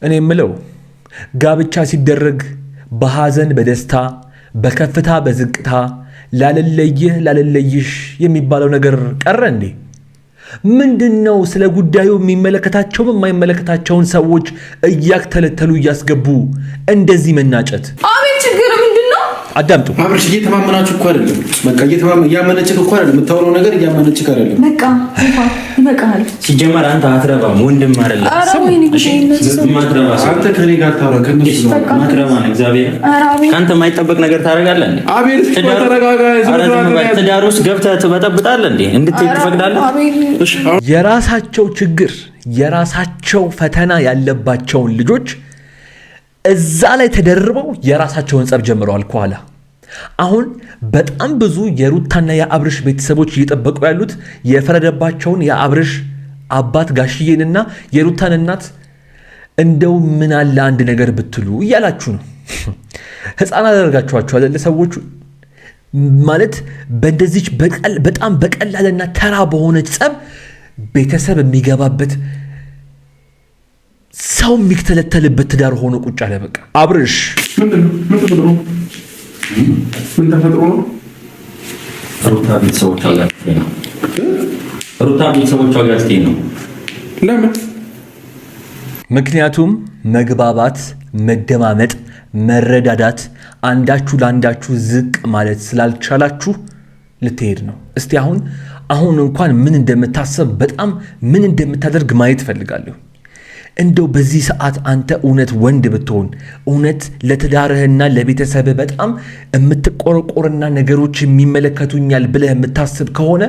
እኔ የምለው ጋብቻ ሲደረግ በሐዘን በደስታ በከፍታ በዝቅታ ላለለይሽ የሚባለው ነገር ቀረ እንዴ? ምንድነው ስለ ጉዳዩ የሚመለከታቸው የማይመለከታቸውን ሰዎች እያክተለተሉ እያስገቡ እንደዚህ መናጨት? አቤት ችግር ምንድነው? አዳምጡ። አብርሽ እየተማመናችሁ እኮ አይደለም። በቃ እያመነችክ እኮ አይደለም። የምታወራው ነገር እያመነችክ አይደለም። በቃ ይበቃል። ሲጀመር አንተ አትረባም፣ ወንድም አይደለም። አንተ ከኔ ጋር ታወራ ከነሱ ማትረባ ነው። እግዚአብሔር ካንተ የማይጠበቅ ነገር ታደርጋለህ እንዴ? አቤት ተረጋጋ። ትዳር ውስጥ ገብተህ ትበጠብጣለህ እንዴ? እንድትሄድ ትፈቅዳለህ? የራሳቸው ችግር የራሳቸው ፈተና ያለባቸውን ልጆች እዛ ላይ ተደርበው የራሳቸውን ጸብ ጀምረዋል ከኋላ። አሁን በጣም ብዙ የሩታና የአብርሽ ቤተሰቦች እየጠበቁ ያሉት የፈረደባቸውን የአብርሽ አባት ጋሽዬንና የሩታን እናት እንደው ምን አለ አንድ ነገር ብትሉ እያላችሁ ነው። ህፃን አደረጋችኋቸው አይደል? ሰዎቹ ማለት በእንደዚች በጣም በቀላልና ተራ በሆነች ጸብ ቤተሰብ የሚገባበት ሰው የሚክተለተልበት ትዳር ሆኖ ቁጭ አለ። በቃ አብርሽ ምን ተፈጥሮ ነው? ሩታ ቤተሰቦቿ ጋር ስትሄድ ነው። ለምን? ምክንያቱም መግባባት፣ መደማመጥ፣ መረዳዳት፣ አንዳችሁ ለአንዳችሁ ዝቅ ማለት ስላልቻላችሁ ልትሄድ ነው። እስቲ አሁን እንኳን ምን እንደምታሰብ በጣም ምን እንደምታደርግ ማየት ፈልጋለሁ። እንደው በዚህ ሰዓት አንተ እውነት ወንድ ብትሆን እውነት ለትዳርህና ለቤተሰብህ በጣም የምትቆረቆርና ነገሮች የሚመለከቱኛል ብለህ የምታስብ ከሆነ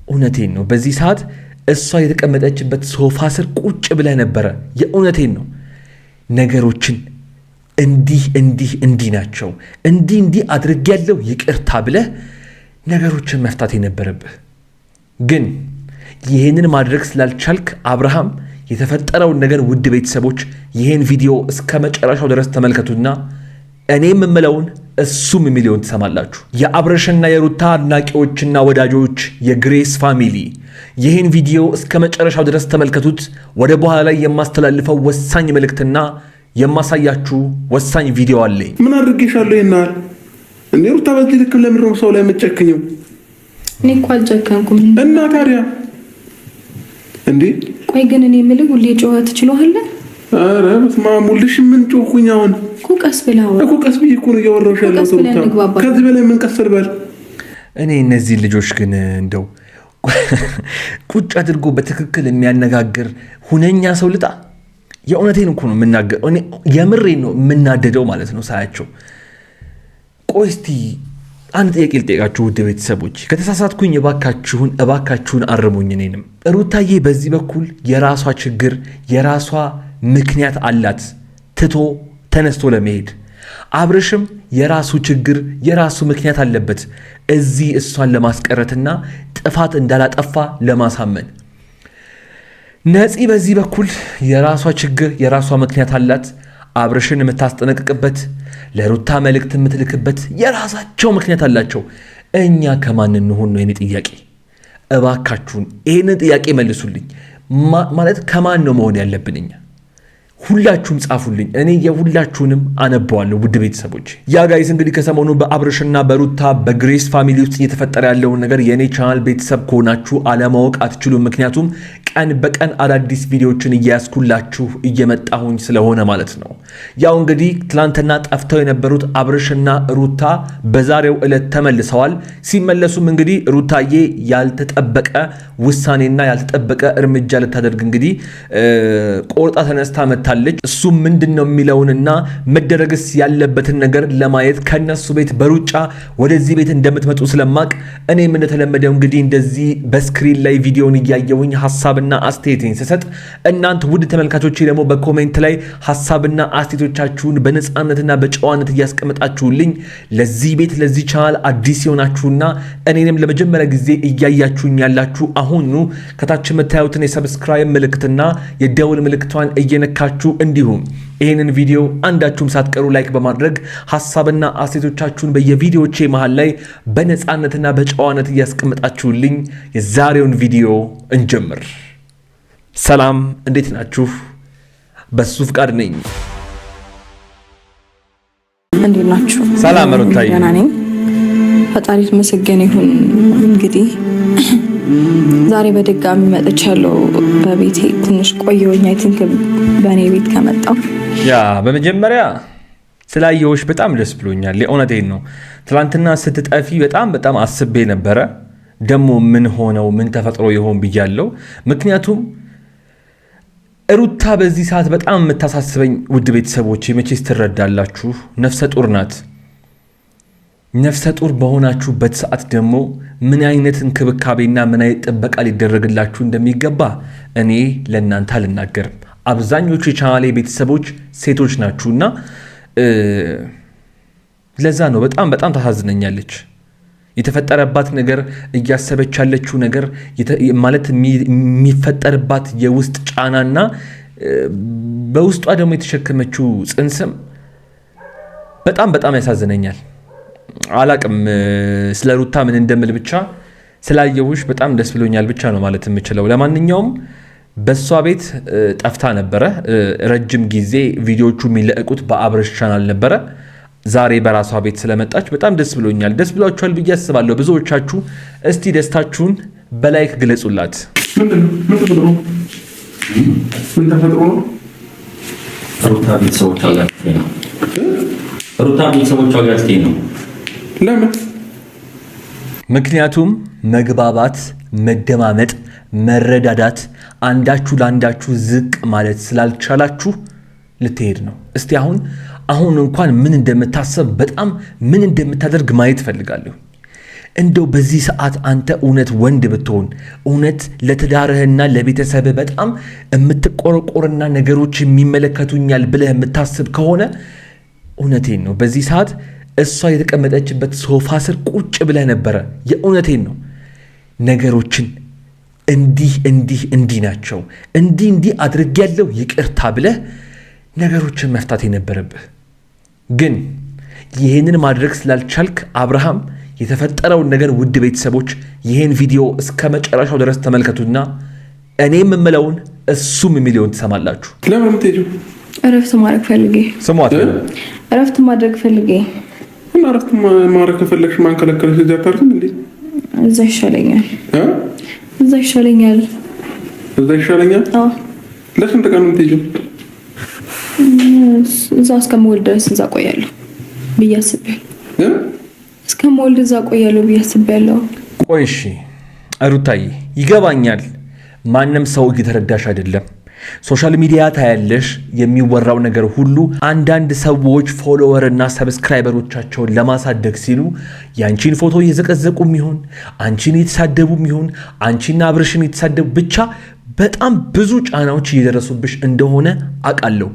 እውነቴን ነው በዚህ ሰዓት እሷ የተቀመጠችበት ሶፋ ስር ቁጭ ብለህ ነበረ። የእውነቴን ነው ነገሮችን እንዲህ ናቸው እንዲህ አድርጌያለሁ ይቅርታ ብለህ ነገሮችን መፍታት የነበረብህ። ግን ይህንን ማድረግ ስላልቻልክ አብርሃም የተፈጠረውን ነገር ውድ ቤተሰቦች ይህን ቪዲዮ እስከ መጨረሻው ድረስ ተመልከቱና እኔ የምለውን እሱም የሚለውን ትሰማላችሁ። የአብርሽና የሩታ አድናቂዎችና ወዳጆች የግሬስ ፋሚሊ ይህን ቪዲዮ እስከ መጨረሻው ድረስ ተመልከቱት። ወደ በኋላ ላይ የማስተላልፈው ወሳኝ መልእክትና የማሳያችሁ ወሳኝ ቪዲዮ አለኝ። ምን አድርጌሻለሁ ይናል እንዴ? ሩታ በዚህ ልክ ለምን ነው ሰው ላይ የምትጨክኘው? እኔ እኮ አልጨከንኩም። እና ታዲያ እንዴ? ቆይ ግን እኔ የምልህ ሁሌ ጮኸ ትችላለህ? ኧረ በስመ አብ ሙልሽ ምን ጮኩኝ? አሁን እኮ ቀስ ብለህ እኮ ቀስ ብዬ እኮ ነው እያወራሁሽ ያለሁት ሩታ። ከዚህ በላይ ምን ቀስ ልበል? እኔ እነዚህ ልጆች ግን እንደው ቁጭ አድርጎ በትክክል የሚያነጋግር ሁነኛ ሰው ልጣ። የእውነቴን እኮ ነው የምናገረው። እኔ የምሬን ነው የምናደደው ማለት ነው ሳያቸው። ቆይ እስቲ አንድ ጥያቄ ልጠይቃችሁ ውድ ቤተሰቦች፣ ከተሳሳትኩኝ እባካችሁን አርሙኝ። እኔንም ሩታዬ በዚህ በኩል የራሷ ችግር የራሷ ምክንያት አላት ትቶ ተነስቶ ለመሄድ። አብርሽም የራሱ ችግር የራሱ ምክንያት አለበት እዚህ እሷን ለማስቀረትና ጥፋት እንዳላጠፋ ለማሳመን። ነፂ በዚህ በኩል የራሷ ችግር የራሷ ምክንያት አላት። አብርሽን የምታስጠነቅቅበት ለሩታ መልእክት የምትልክበት የራሳቸው ምክንያት አላቸው። እኛ ከማን እንሆን ነው የኔ ጥያቄ? እባካችሁን ይህንን ጥያቄ መልሱልኝ። ማለት ከማን ነው መሆን ያለብን እኛ? ሁላችሁም ጻፉልኝ፣ እኔ የሁላችሁንም አነበዋለሁ ውድ ቤተሰቦች። ያ ጋይስ እንግዲህ ከሰሞኑ በአብርሽና በሩታ በግሬስ ፋሚሊ ውስጥ እየተፈጠረ ያለውን ነገር የኔ ቻናል ቤተሰብ ከሆናችሁ አለማወቅ አትችሉም። ምክንያቱም ቀን በቀን አዳዲስ ቪዲዮዎችን እያያስኩላችሁ እየመጣሁኝ ስለሆነ ማለት ነው። ያው እንግዲህ ትላንትና ጠፍተው የነበሩት አብርሽና ሩታ በዛሬው ዕለት ተመልሰዋል። ሲመለሱም እንግዲህ ሩታዬ ያልተጠበቀ ውሳኔና ያልተጠበቀ እርምጃ ልታደርግ እንግዲህ ቆርጣ ተነስታ መታለች። እሱም ምንድነው የሚለውንና መደረግስ ያለበትን ነገር ለማየት ከነሱ ቤት በሩጫ ወደዚህ ቤት እንደምትመጡ ስለማቅ እኔም እንደተለመደው እንግዲህ እንደዚህ በስክሪን ላይ ቪዲዮን እያየሁኝ ሐሳብና አስተያየቴን ስሰጥ እናንተ ውድ ተመልካቾቼ ደግሞ በኮሜንት ላይ ሐሳብና አስተያየቶቻችሁን በነፃነትና በጨዋነት እያስቀመጣችሁልኝ ለዚህ ቤት ለዚህ ቻናል አዲስ የሆናችሁና እኔንም ለመጀመሪያ ጊዜ እያያችሁኝ ያላችሁ አሁኑ ከታች የምታዩትን የሰብስክራይብ ምልክትና የደውል ምልክቷን እየነካችሁ እንዲሁም ይህንን ቪዲዮ አንዳችሁም ሳትቀሩ ላይክ በማድረግ ሐሳብና አስተያየቶቻችሁን በየቪዲዮቼ መሃል ላይ በነፃነትና በጨዋነት እያስቀመጣችሁልኝ የዛሬውን ቪዲዮ እንጀምር። ሰላም፣ እንዴት ናችሁ? በሱ ፍቃድ ነኝ። እንዴት ናችሁ? ሰላም ሩታዬ። ደህና ነኝ፣ ፈጣሪ ይመስገን ይሁን። እንግዲህ ዛሬ በድጋሚ መጥቻለሁ። በቤቴ ትንሽ ቆየሁኝ። አይ ቲንክ በእኔ ቤት ከመጣሁ በመጀመሪያ ስላየሁሽ በጣም ደስ ብሎኛል። የእውነቴን ነው። ትላንትና ስትጠፊ በጣም አስቤ ነበረ። ደግሞ ምን ሆነው ምን ተፈጥሮ ይሆን ብያለሁ። ምክንያቱም ሩታ በዚህ ሰዓት በጣም የምታሳስበኝ ውድ ቤተሰቦች መቼስ ትረዳላችሁ፣ ነፍሰ ጡር ናት። ነፍሰ ጡር በሆናችሁበት ሰዓት ደግሞ ምን አይነት እንክብካቤና ምን አይነት ጥበቃ ሊደረግላችሁ እንደሚገባ እኔ ለእናንተ አልናገርም። አብዛኞቹ የቻናሌ ቤተሰቦች ሴቶች ናችሁና ለዛ ነው በጣም ታሳዝነኛለች። የተፈጠረባት ነገር እያሰበች ያለችው ነገር ማለት የሚፈጠርባት የውስጥ ጫናና በውስጧ ደግሞ የተሸከመችው ጽንስም በጣም ያሳዝነኛል። አላቅም ስለ ሩታ ምን እንደምል፣ ብቻ ስላየሁሽ በጣም ደስ ብሎኛል ብቻ ነው ማለት የምችለው። ለማንኛውም በሷ ቤት ጠፍታ ነበረ ረጅም ጊዜ። ቪዲዮቹ የሚለቀቁት በአብርሽ ቻናል ነበረ። ዛሬ በራሷ ቤት ስለመጣች በጣም ደስ ብሎኛል። ደስ ብሏችኋል ብዬ አስባለሁ ብዙዎቻችሁ። እስቲ ደስታችሁን በላይክ ግለጹላት። ምን ተፈጥሮ ነው? ሩታ ቤተሰቦቿ ጋር ስትሄድ ነው። ለምን? ምክንያቱም መግባባት፣ መደማመጥ፣ መረዳዳት፣ አንዳችሁ ለአንዳችሁ ዝቅ ማለት ስላልቻላችሁ ልትሄድ ነው። እስቲ አሁን እንኳን ምን እንደምታሰብ በጣም ምን እንደምታደርግ ማየት ፈልጋለሁ። እንደው በዚህ ሰዓት አንተ እውነት ወንድ ብትሆን እውነት ለትዳርህና ለቤተሰብህ በጣም የምትቆረቆርና ነገሮች የሚመለከቱኛል ብለህ የምታስብ ከሆነ እውነቴን ነው በዚህ ሰዓት እሷ የተቀመጠችበት ሶፋ ስር ቁጭ ብለህ ነበረ። የእውነቴን ነው ነገሮችን እንዲህ ናቸው እንዲህ አድርጌያለሁ ይቅርታ ብለህ ነገሮችን መፍታት የነበረብህ። ግን ይህንን ማድረግ ስላልቻልክ አብርሃም የተፈጠረውን ነገር ውድ ቤተሰቦች ይህን ቪዲዮ እስከ መጨረሻው ድረስ ተመልከቱና እኔም የምለውን እሱም የሚለውን ትሰማላችሁ። ለምን የምትሄጂው? እረፍት ማድረግ ፈልጌ። ስሟት። እረፍት ማድረግ ፈልጌ። እና እረፍት ማድረግ ከፈለግሽ ማን ከለከለሽ? እዚህ አታርፍም እንዴ? እዛ ይሻለኛል። እዛ ይሻለኛል? አዎ። ለስንት ቀን ነው የምትሄጂው? እዛ እስከምወልድ ድረስ እዛ ቆያለሁ ብዬ አስቤያለሁ። እስከምወልድ እዛ ቆያለሁ ብዬ አስቤያለሁ። ቆይ እሺ ሩታዬ፣ ይገባኛል። ማንም ሰው እየተረዳሽ አይደለም። ሶሻል ሚዲያ ታያለሽ፣ የሚወራው ነገር ሁሉ አንዳንድ ሰዎች ፎሎወር እና ሰብስክራይበሮቻቸውን ለማሳደግ ሲሉ ያንቺን ፎቶ እየዘቀዘቁም ይሁን አንቺን የተሳደቡም ይሁን አንቺና አብርሽን የተሳደቡ ብቻ በጣም ብዙ ጫናዎች እየደረሱብሽ እንደሆነ አውቃለሁ።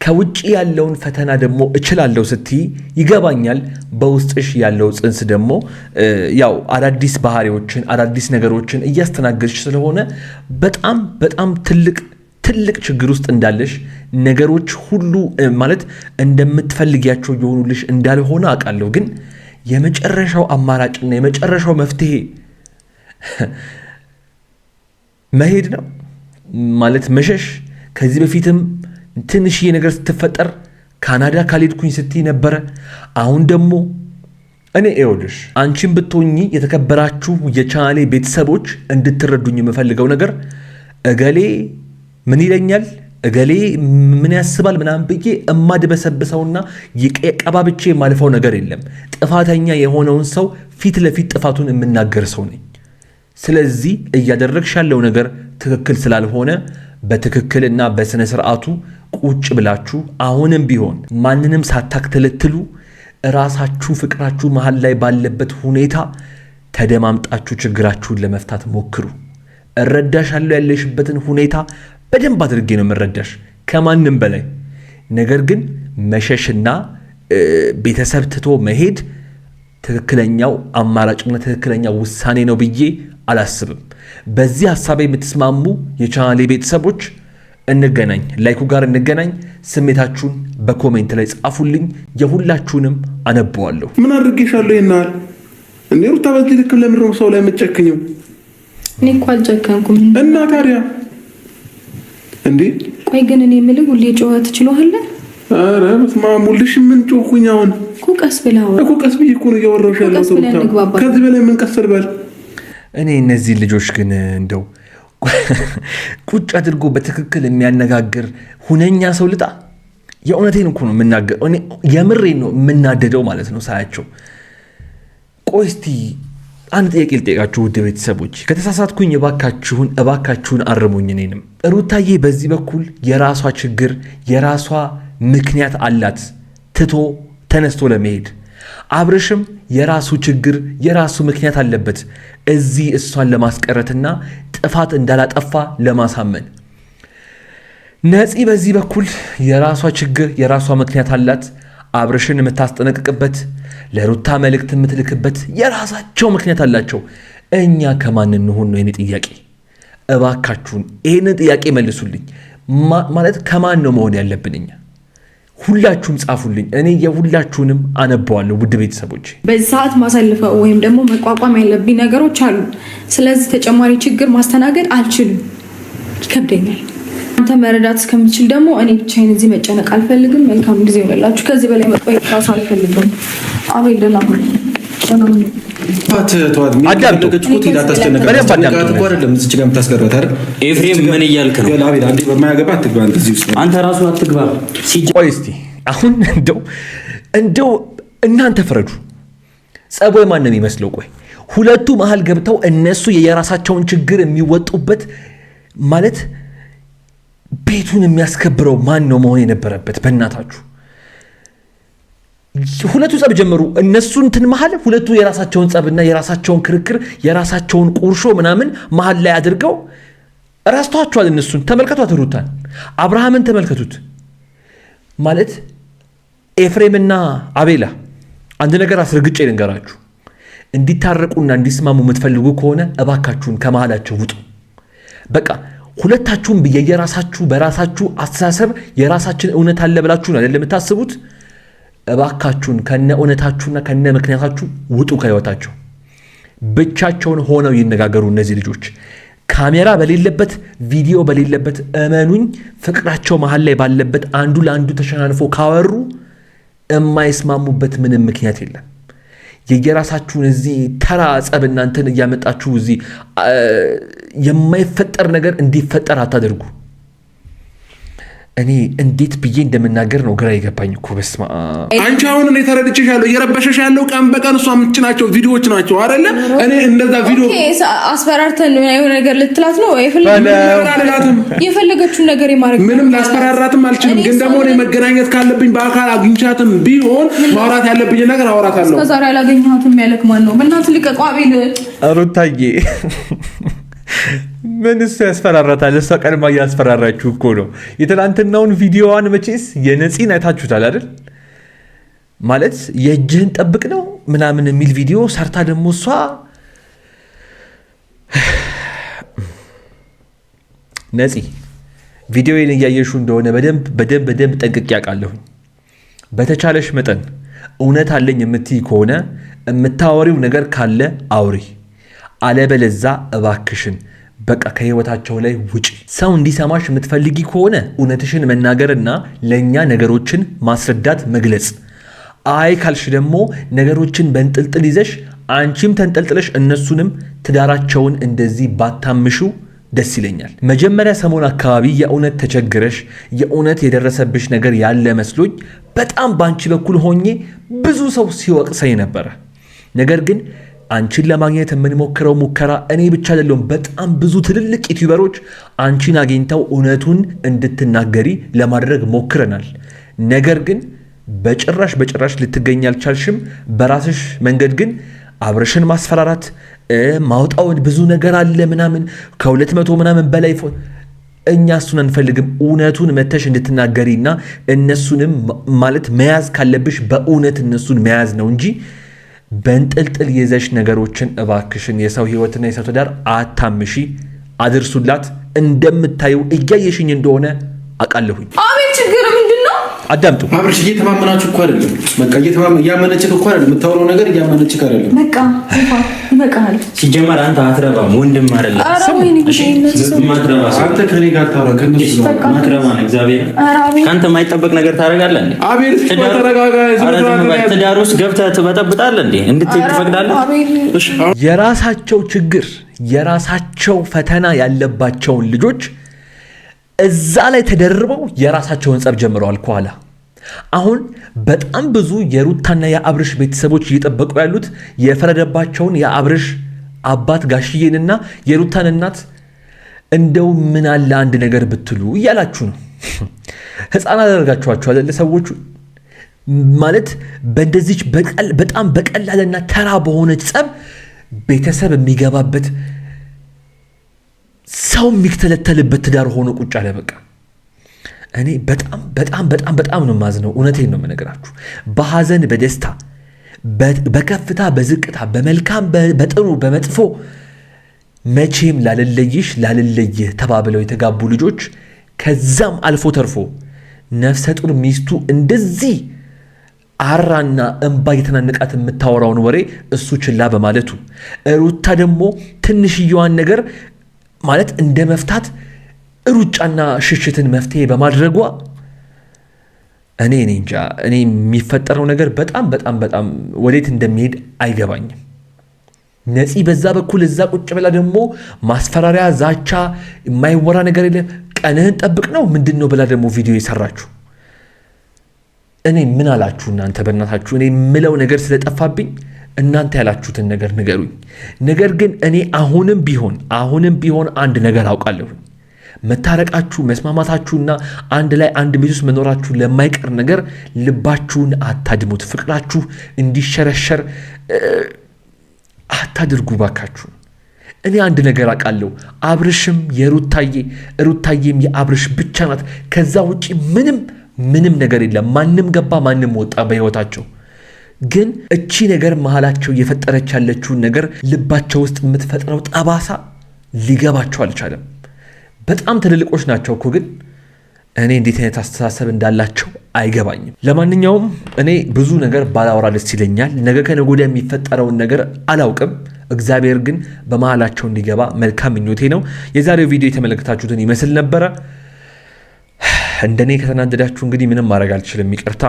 ከውጪ ያለውን ፈተና ደግሞ እችላለሁ ስትይ ይገባኛል። በውስጥሽ ያለው ጽንስ ደግሞ ያው አዳዲስ ባህሪዎችን አዳዲስ ነገሮችን እያስተናገድሽ ስለሆነ በጣም ትልቅ ችግር ውስጥ እንዳለሽ ነገሮች ሁሉ ማለት እንደምትፈልጊያቸው የሆኑልሽ እንዳልሆነ አውቃለሁ። ግን የመጨረሻው አማራጭና የመጨረሻው መፍትሄ መሄድ ነው ማለት መሸሽ። ከዚህ በፊትም ትንሽዬ ነገር ስትፈጠር ካናዳ ካልሄድኩኝ ስትይ ነበረ። አሁን ደግሞ እኔ ይኸውልሽ አንቺን ብትሆኚ የተከበራችሁ የቻናሌ ቤተሰቦች እንድትረዱኝ የምፈልገው ነገር እገሌ ምን ይለኛል እገሌ ምን ያስባል ምናምን ብዬ እማድበሰብሰውና ቀባብቼ የማልፈው ነገር የለም። ጥፋተኛ የሆነውን ሰው ፊት ለፊት ጥፋቱን የምናገር ሰው ነኝ። ስለዚህ እያደረግሽ ያለው ነገር ትክክል ስላልሆነ በትክክልና በስነ ስርዓቱ ቁጭ ብላችሁ አሁንም ቢሆን ማንንም ሳታክተለትሉ ራሳችሁ ፍቅራችሁ መሃል ላይ ባለበት ሁኔታ ተደማምጣችሁ ችግራችሁን ለመፍታት ሞክሩ። እረዳሻለሁ፣ ያለሽበትን ሁኔታ በደንብ አድርጌ ነው የምረዳሽ ከማንም በላይ። ነገር ግን መሸሽና ቤተሰብ ትቶ መሄድ ትክክለኛው አማራጭና ትክክለኛው ውሳኔ ነው ብዬ አላስብም። በዚህ ሐሳብ የምትስማሙ የቻናሌ ቤተሰቦች እንገናኝ፣ ላይኩ ጋር እንገናኝ። ስሜታችሁን በኮሜንት ላይ ጻፉልኝ፣ የሁላችሁንም አነበዋለሁ። ምን አድርጌሻለሁ ይናል እንዴ? ሩታ በዚህ ልክ ለምን ነው ሰው ላይ የምትጨክኘው? እኔ እኮ አልጨከንኩም። እና ታዲያ እንዴ ቆይ ግን እኔ የምልህ ሁሌ ጮኸት ትችላለህ? ኧረ በስመ አብ ሙልሽ ምን ጮኩኝ? አሁን እኮ ቀስ ብለህ አውራ እኮ ቀስ ብዬ እኮ ነው እያወራሁሽ ያለሁት። ከዚህ በላይ ምን ቀስ ልበል? እኔ እነዚህ ልጆች ግን እንደው ቁጭ አድርጎ በትክክል የሚያነጋግር ሁነኛ ሰው ልጣ። የእውነቴን እኮ ነው የምናገረው። እኔ የምሬን ነው የምናደደው ማለት ነው ሳያቸው። ቆይ እስቲ አንድ ጥያቄ ልጠይቃችሁ ውድ ቤተሰቦች፣ ከተሳሳትኩኝ እባካችሁን አርሙኝ። እኔንም ሩታዬ በዚህ በኩል የራሷ ችግር የራሷ ምክንያት አላት ትቶ ተነስቶ ለመሄድ። አብርሽም የራሱ ችግር የራሱ ምክንያት አለበት እዚህ እሷን ለማስቀረትና ጥፋት እንዳላጠፋ ለማሳመን። ነፂ በዚህ በኩል የራሷ ችግር የራሷ ምክንያት አላት። አብርሽን የምታስጠነቅቅበት ለሩታ መልእክት የምትልክበት የራሳቸው ምክንያት አላቸው። እኛ ከማን እንሆን ነው የኔ ጥያቄ። እባካችሁን ይህንን ጥያቄ መልሱልኝ። ማለት ከማን ነው መሆን ያለብን እኛ? ሁላችሁም ጻፉልኝ። እኔ የሁላችሁንም አነበዋለሁ ውድ ቤተሰቦች። በዚህ ሰዓት ማሳልፈው ወይም ደግሞ መቋቋም ያለብኝ ነገሮች አሉ። ስለዚህ ተጨማሪ ችግር ማስተናገድ አልችልም፣ ይከብደኛል። አንተ መረዳት እስከምትችል ደግሞ እኔ ብቻዬን እዚህ መጨነቅ አልፈልግም። መልካም ጊዜ ይሆንላችሁ። ከዚህ በላይ መቆየት ራሱ አልፈልግም። አቤል ደህና ሁን። ኤፍሬም ምን እያልክ ነው? አንተ ራሱ አትግባ። ቆይ እስቲ አሁን እንደው እናንተ ፍረዱ። ጸቦይ ማን ነው የሚመስለው? ቆይ ሁለቱ መሀል ገብተው እነሱ የራሳቸውን ችግር የሚወጡበት ማለት ቤቱን የሚያስከብረው ማን ነው መሆን የነበረበት? በእናታችሁ ሁለቱ ጸብ ጀመሩ። እነሱ እንትን መሀል ሁለቱ የራሳቸውን ጸብና የራሳቸውን ክርክር የራሳቸውን ቁርሾ ምናምን መሀል ላይ አድርገው ራስቷቸዋል። እነሱን ተመልከቷት፣ ሩታን አብርሃምን ተመልከቱት። ማለት ኤፍሬምና አቤላ አንድ ነገር አስረግጬ ልንገራችሁ፣ እንዲታረቁና እንዲስማሙ የምትፈልጉ ከሆነ እባካችሁን ከመሃላቸው ውጡ። በቃ ሁለታችሁም የየራሳችሁ በራሳችሁ አስተሳሰብ የራሳችን እውነት አለ ብላችሁ ነው አይደል የምታስቡት? እባካችሁን ከነ እውነታችሁና ከነ ምክንያታችሁ ውጡ ከህይወታቸው። ብቻቸውን ሆነው ይነጋገሩ እነዚህ ልጆች። ካሜራ በሌለበት ቪዲዮ በሌለበት እመኑኝ፣ ፍቅራቸው መሀል ላይ ባለበት አንዱ ለአንዱ ተሸናንፎ ካወሩ የማይስማሙበት ምንም ምክንያት የለም። የየራሳችሁን እዚህ ተራ ጸብ እናንተን እያመጣችሁ እዚህ የማይፈጠር ነገር እንዲፈጠር አታደርጉ። እኔ እንዴት ብዬ እንደምናገር ነው ግራ የገባኝ እኮ። በስመ አብ። አንቺ አሁን እኔ ተረድቼሻለሁ። እየረበሸሽ ያለው ቀን በቀን እሷ የምትጭናቸው ቪዲዮዎች ናቸው አይደለ? እኔ እንደዛ ቪዲዮ አስፈራርተን የሆነ ነገር ልትላት ነው የፈለገችውን ነገር የማድረግ ምንም ላስፈራራትም አልችልም። ግን ደግሞ እኔ መገናኘት ካለብኝ በአካል አግኝቻትም ቢሆን ማውራት ያለብኝ ነገር አወራታለሁ። እስከዛሬ አላገኘኋትም ያለክ ማን ነው? በእናትህ ልቀቀው አቤል። ሩታዬ ምን እሱ ያስፈራራታል? እሷ ቀድማ እያስፈራራችሁ እኮ ነው። የትናንትናውን ቪዲዮዋን መቼስ የነፂን አይታችሁታል አይደል? ማለት የእጅህን ጠብቅ ነው ምናምን የሚል ቪዲዮ ሰርታ ደግሞ እሷ ነፂ ቪዲዮውን እያየሹ እንደሆነ በደንብ ጠንቅቄ ያውቃለሁኝ። በተቻለሽ መጠን እውነት አለኝ የምትይ ከሆነ የምታወሪው ነገር ካለ አውሪ፣ አለበለዛ እባክሽን በቃ ከህይወታቸው ላይ ውጪ። ሰው እንዲሰማሽ የምትፈልጊ ከሆነ እውነትሽን መናገርና ለእኛ ነገሮችን ማስረዳት መግለጽ። አይ ካልሽ ደግሞ ነገሮችን በንጥልጥል ይዘሽ አንቺም ተንጠልጥለሽ እነሱንም ትዳራቸውን እንደዚህ ባታምሹ ደስ ይለኛል። መጀመሪያ ሰሞን አካባቢ የእውነት ተቸግረሽ የእውነት የደረሰብሽ ነገር ያለ መስሎኝ በጣም በአንቺ በኩል ሆኜ ብዙ ሰው ሲወቅሰኝ ነበረ። ነገር ግን አንቺን ለማግኘት የምንሞክረው ሙከራ እኔ ብቻ አይደለም፣ በጣም ብዙ ትልልቅ ዩቲዩበሮች አንቺን አግኝተው እውነቱን እንድትናገሪ ለማድረግ ሞክረናል። ነገር ግን በጭራሽ ልትገኝ አልቻልሽም። በራስሽ መንገድ ግን አብርሽን ማስፈራራት ማውጣውን ብዙ ነገር አለ ምናምን ከ200 ምናምን በላይ እኛ እሱን አንፈልግም። እውነቱን መተሽ እንድትናገሪና እነሱንም ማለት መያዝ ካለብሽ በእውነት እነሱን መያዝ ነው እንጂ በንጥልጥል ይዘሽ ነገሮችን እባክሽን የሰው ህይወትና የሰው ትዳር አታምሺ። አድርሱላት። እንደምታዩ እያየሽኝ እንደሆነ አውቃለሁኝ። አቤት ችግር ምንድን ነው? አዳምጡ። አብርሽ እየተማመናችሁ እኮ አይደለም። በቃ እያመነችክ እኮ አይደለም። የምታወራው ነገር እያመነችክ አይደለም። በቃ ይበቃል። ሲጀመር አንተ አትረባም፣ ወንድም አይደለም። አንተ ከኔ ጋር ታወራ ከነሱ ማትረባ ነው። እግዚአብሔር ካንተ የማይጠበቅ ነገር ታደርጋለህ እንዴ? አቤል ተረጋጋ። ትዳር ውስጥ ገብተህ ትበጠብጣለህ እንዴ? እንድትሄድ ትፈቅዳለህ? የራሳቸው ችግር የራሳቸው ፈተና ያለባቸውን ልጆች እዛ ላይ ተደርበው የራሳቸውን ጸብ ጀምረዋል ከኋላ። አሁን በጣም ብዙ የሩታና የአብርሽ ቤተሰቦች እየጠበቁ ያሉት የፈረደባቸውን የአብርሽ አባት ጋሽዬንና የሩታን እናት እንደው ምን አለ አንድ ነገር ብትሉ እያላችሁ ነው። ህፃን አደረጋችኋቸው አይደል? ሰዎቹ ማለት በእንደዚች በጣም በቀላልና ተራ በሆነች ጸብ ቤተሰብ የሚገባበት ሰው የሚተለተልበት ትዳር ሆኖ ቁጭ አለ። በቃ እኔ በጣም በጣም በጣም በጣም ነው ማዝነው። እውነቴን ነው የምነግራችሁ። በሐዘን በደስታ በከፍታ በዝቅታ በመልካም በጥሩ በመጥፎ መቼም ላልለይሽ ላልለይህ ተባብለው የተጋቡ ልጆች ከዛም አልፎ ተርፎ ነፍሰ ጡር ሚስቱ እንደዚህ አራና እንባ የተናነቃት የምታወራውን ወሬ እሱ ችላ በማለቱ ሩታ ደግሞ ትንሽየዋን ነገር ማለት እንደ መፍታት ሩጫና ሽሽትን መፍትሄ በማድረጓ እኔ እንጃ እኔ የሚፈጠረው ነገር በጣም በጣም በጣም ወዴት እንደሚሄድ አይገባኝም። ነፂ በዛ በኩል እዛ ቁጭ ብላ ደግሞ ማስፈራሪያ፣ ዛቻ፣ የማይወራ ነገር የለም ቀንህን ጠብቅ ነው ምንድን ነው ብላ ደግሞ ቪዲዮ የሰራችሁ። እኔ ምን አላችሁ እናንተ? በእናታችሁ እኔ የምለው ነገር ስለጠፋብኝ እናንተ ያላችሁትን ነገር ንገሩኝ። ነገር ግን እኔ አሁንም ቢሆን አንድ ነገር አውቃለሁ። መታረቃችሁ መስማማታችሁና አንድ ላይ አንድ ቤት ውስጥ መኖራችሁ ለማይቀር ነገር ልባችሁን አታድሙት። ፍቅራችሁ እንዲሸረሸር አታድርጉ ባካችሁ። እኔ አንድ ነገር አውቃለሁ። አብርሽም ሩታዬም የአብርሽ ብቻ ናት። ከዛ ውጪ ምንም ነገር የለም። ማንም ገባ ማንም ወጣ በህይወታቸው። ግን እቺ ነገር መሃላቸው እየፈጠረች ያለችውን ነገር ልባቸው ውስጥ የምትፈጥረው ጠባሳ ሊገባቸው አልቻለም። በጣም ትልልቆች ናቸው እኮ ግን እኔ እንዴት አይነት አስተሳሰብ እንዳላቸው አይገባኝም። ለማንኛውም እኔ ብዙ ነገር ባላወራ ደስ ይለኛል። ነገ ከነገ ወዲያ የሚፈጠረውን ነገር አላውቅም። እግዚአብሔር ግን በመሃላቸው እንዲገባ መልካም ምኞቴ ነው። የዛሬው ቪዲዮ የተመለከታችሁትን ይመስል ነበረ። እንደኔ ከተናደዳችሁ እንግዲህ ምንም ማድረግ አልችልም፣ ይቅርታ።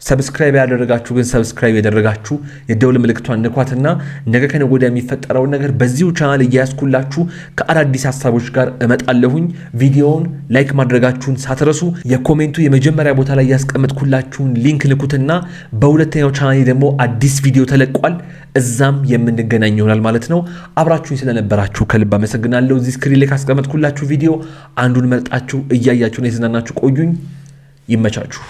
ሰብስክራይብ ያደረጋችሁ ግን ሰብስክራይብ ያደረጋችሁ የደውል ምልክቷን ንኳትና ነገ ከነገ ወዲያ የሚፈጠረውን ነገር በዚሁ ቻናል እያያዝኩላችሁ ከአዳዲስ ሀሳቦች ጋር እመጣለሁኝ። ቪዲዮውን ላይክ ማድረጋችሁን ሳትረሱ የኮሜንቱ የመጀመሪያ ቦታ ላይ ያስቀመጥኩላችሁን ሊንክ ንኩትና በሁለተኛው ቻናል ደግሞ አዲስ ቪዲዮ ተለቋል። እዛም የምንገናኝ ይሆናል ማለት ነው። አብራችሁኝ ስለነበራችሁ ከልብ አመሰግናለሁ። እዚህ ስክሪን ላይ ካስቀመጥኩላችሁ ቪዲዮ አንዱን መርጣችሁ እያያችሁ ነው የዝናናችሁ ቆዩኝ። ይመቻችሁ።